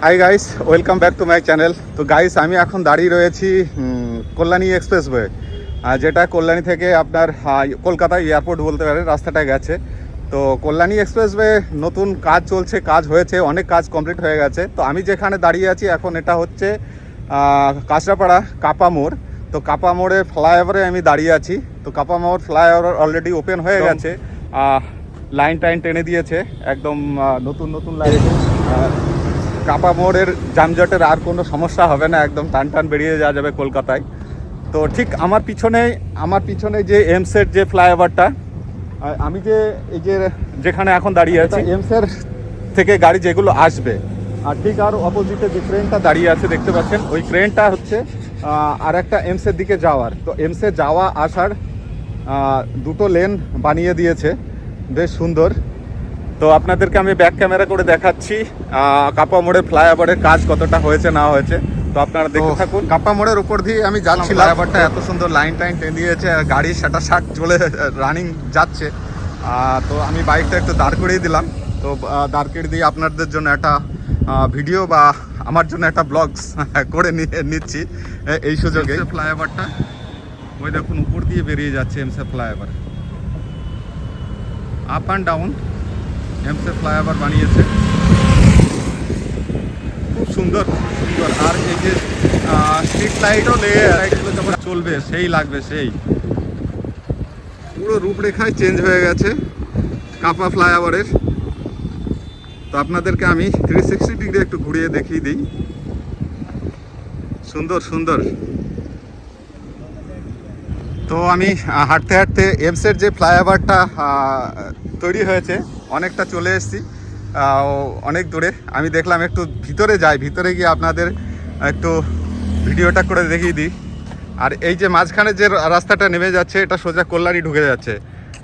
Hi guys, welcome back to my channel. তো guys, আমি এখন দাঁড়িয়ে রয়েছি কল্যাণী এক্সপ্রেসওয়ে, যেটা কল্যাণী থেকে আপনার কলকাতা এয়ারপোর্ট বলতে পারেন রাস্তাটা গেছে। তো কল্যাণী এক্সপ্রেসওয়ে নতুন কাজ চলছে, কাজ হয়েছে, অনেক কাজ কমপ্লিট হয়ে গেছে। তো আমি যেখানে দাঁড়িয়ে আছি এখন, এটা হচ্ছে কাঁচরাপাড়া কাপা মোড়। তো কাপা মোড়ের ফ্লাইওভারে আমি দাঁড়িয়ে আছি। তো কাপা মোড় ফ্লাইওভার অলরেডি ওপেন হয়ে গেছে, লাইন টাইন টেনে দিয়েছে, একদম নতুন নতুন লাইন। কাপা মোড়ের যানজটের আর কোনো সমস্যা হবে না, একদম টান টান বেরিয়ে যাওয়া যাবে কলকাতায়। তো ঠিক আমার পিছনে যে এমসের যে ফ্লাইওভারটা, আমি এই যে যেখানে এখন দাঁড়িয়ে আছি, এমসের থেকে গাড়ি যেগুলো আসবে, আর ঠিক আর অপোজিটে যে ক্রেনটা দাঁড়িয়ে আছে দেখতে পাচ্ছেন, ওই ক্রেনটা হচ্ছে আর একটা এমসের দিকে যাওয়ার। তো এমসে যাওয়া আসার দুটো লেন বানিয়ে দিয়েছে, বেশ সুন্দর। তো আপনাদেরকে আমি ব্যাক ক্যামেরা করে দেখাচ্ছি কাপা মোড়ের ফ্লাইওভারের কাজ কতটা হয়েছে না হয়েছে। তো আপনারা দেখতে থাকুন। কাপা মোড়ের উপর দিয়ে আমি যাচ্ছি, ফ্লাইওভারটা এত সুন্দর লাইন টাইন টেনে দিয়েছে, গাড়ি সেটা চলে রানিং যাচ্ছে। তো আমি বাইকটা একটু দাঁড় করিয়ে দিলাম। তো দাঁড় করিয়ে দিয়ে আপনাদের জন্য একটা ভিডিও বা আমার জন্য একটা ব্লগস করে নিচ্ছি এই সুযোগে। ফ্লাইওভারটা ওই দেখুন উপর দিয়ে বেরিয়ে যাচ্ছে এমসে ফ্লাইওভার, আপ অ্যান্ড ডাউন এমসে ফ্লাইওভার বানিয়েছে, খুব সুন্দর সুন্দর। আর এই যে স্ট্রিট লাইটও লাইটগুলো যখন চলবে সেই লাগবে, সেই পুরো রূপরেখায় চেঞ্জ হয়ে গেছে কাপা ফ্লাইওভারের। তো আপনাদেরকে আমি 360 ডিগ্রি একটু ঘুরিয়ে দেখিয়ে দিই, সুন্দর সুন্দর। তো আমি হাঁটতে হাঁটতে এমসের যে ফ্লাইওভারটা তৈরি হয়েছে, অনেকটা চলে এসেছি, অনেক দূরে। আমি দেখলাম একটু ভিতরে যাই, ভিতরে গিয়ে আপনাদের একটু ভিডিওটা করে দেখিয়ে দিই। আর এই যে মাঝখানে যে রাস্তাটা নেমে যাচ্ছে, এটা সোজা কল্যাণী ঢুকে যাচ্ছে।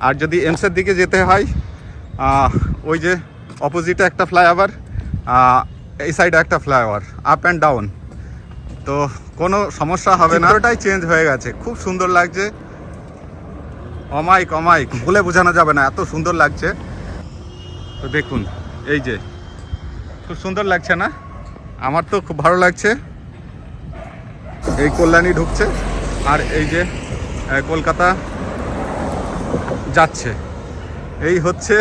আর যদি এমসের দিকে যেতে হয়, ওই যে অপোজিটে একটা ফ্লাইওভার, এই সাইডে একটা ফ্লাইওভার, আপ অ্যান্ড ডাউন। তো কোনো সমস্যা হবে না, ওটাই চেঞ্জ হয়ে গেছে, খুব সুন্দর লাগছে। অমাইক বলে বোঝানো যাবে না, এত সুন্দর লাগছে। তো দেখুন, এই যে খুব সুন্দর লাগছে না? আমার তো খুব ভালো লাগছে। এই কল্যাণী ঢুকছে আর এই যে কলকাতা যাচ্ছে, এই হচ্ছে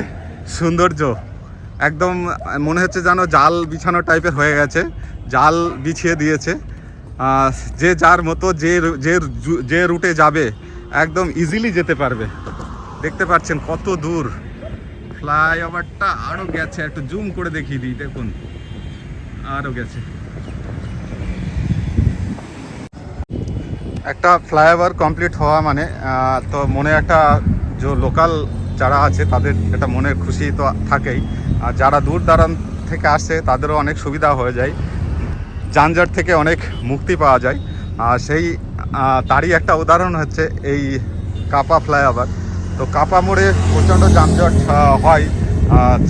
সৌন্দর্য। একদম মনে হচ্ছে যেন জাল বিছানো টাইপের হয়ে গেছে, জাল বিছিয়ে দিয়েছে। যে যার মতো যে রুটে যাবে একদম ইজিলি যেতে পারবে। দেখতে পাচ্ছেন কত দূর ফ্লাইওভারটা, আরও গেছে, একটু জুম করে দেখিয়ে দিই, দেখুন আরও গেছে। একটা ফ্লাইওভার কমপ্লিট হওয়া মানে তো মনে একটা যে লোকাল যারা আছে তাদের এটা মনের খুশি তো থাকেই, আর যারা দূর দূরান্ত থেকে আসছে তাদেরও অনেক সুবিধা হয়ে যায়, যানজট থেকে অনেক মুক্তি পাওয়া যায়। সেই তারই একটা উদাহরণ হচ্ছে এই কাপা ফ্লাইওভার। তো কাপা মোড়ে প্রচণ্ড যানজট হয়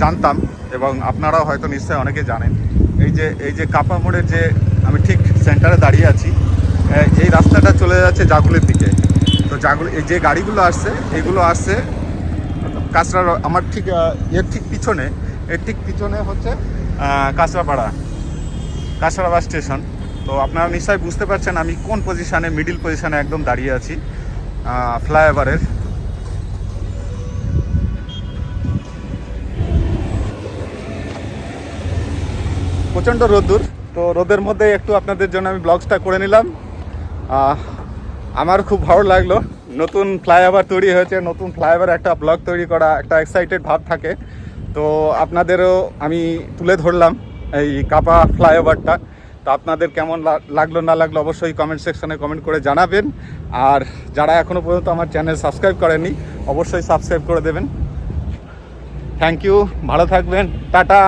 জানতাম, এবং আপনারাও হয়তো নিশ্চয়ই অনেকে জানেন। এই যে কাপা মোড়ের যে আমি ঠিক সেন্টারে দাঁড়িয়ে আছি, এই রাস্তাটা চলে যাচ্ছে জাগুলির দিকে। তো এই যে গাড়িগুলো আসছে, এগুলো আসছে কাঁচরা, আমার ঠিক এর ঠিক পিছনে হচ্ছে কাঁচরাপাড়া বাস স্টেশন। তো আপনারা নিশ্চয়ই বুঝতে পারছেন আমি কোন পজিশানে, মিডিল পজিশানে একদম দাঁড়িয়ে আছি ফ্লাইওভারের। প্রচণ্ড রোদ্দুর, তো রোদের মধ্যে একটু আপনাদের জন্য আমি ব্লগসটা করে নিলাম। আমার খুব ভালো লাগলো, নতুন ফ্লাইওভার তৈরি হয়েছে, নতুন ফ্লাইওভার একটা ব্লগ তৈরি করা একটা এক্সাইটেড ভাব থাকে। তো আপনাদেরও আমি তুলে ধরলাম এই কাপা ফ্লাইওভারটা। তো আপনাদের কেমন লাগলো না লাগলো অবশ্যই কমেন্ট সেকশনে কমেন্ট করে জানাবেন। আর যারা এখনও পর্যন্ত আমার চ্যানেল সাবস্ক্রাইব করেননি, অবশ্যই সাবস্ক্রাইব করে দেবেন। থ্যাংক ইউ, ভালো থাকবেন, টাটা।